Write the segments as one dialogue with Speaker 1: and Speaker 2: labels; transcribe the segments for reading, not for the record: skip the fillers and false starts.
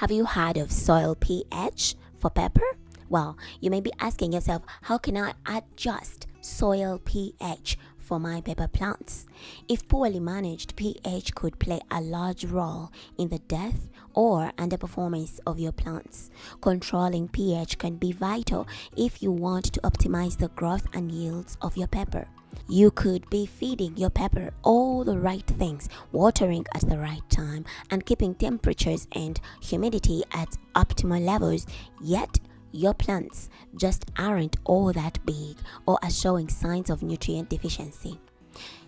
Speaker 1: Have you heard of soil pH for pepper? Well, you may be asking yourself, how can I adjust soil pH for my pepper plants? If poorly managed, pH could play a large role in the death or underperformance of your plants. Controlling pH can be vital if you want to optimize the growth and yields of your pepper. You could be feeding your pepper all the right things, watering at the right time, and keeping temperatures and humidity at optimal levels, yet your plants just aren't all that big or are showing signs of nutrient deficiency.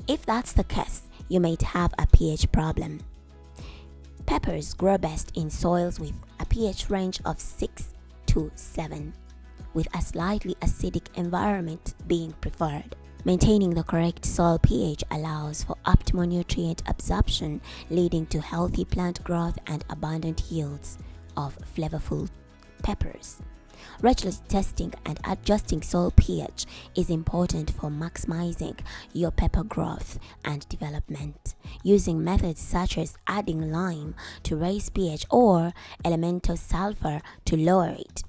Speaker 1: If that's the case, you might have a pH problem. Peppers grow best in soils with a pH range of 6 to 7, with a slightly acidic environment being preferred. Maintaining the correct soil pH allows for optimal nutrient absorption, leading to healthy plant growth and abundant yields of flavorful peppers. Regularly testing and adjusting soil pH is important for maximizing your pepper growth and development. Using methods such as adding lime to raise pH or elemental sulfur to lower it.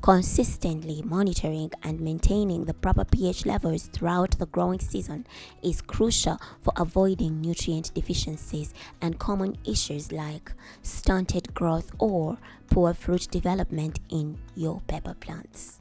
Speaker 1: Consistently monitoring and maintaining the proper pH levels throughout the growing season is crucial for avoiding nutrient deficiencies and common issues like stunted growth or poor fruit development in your pepper plants.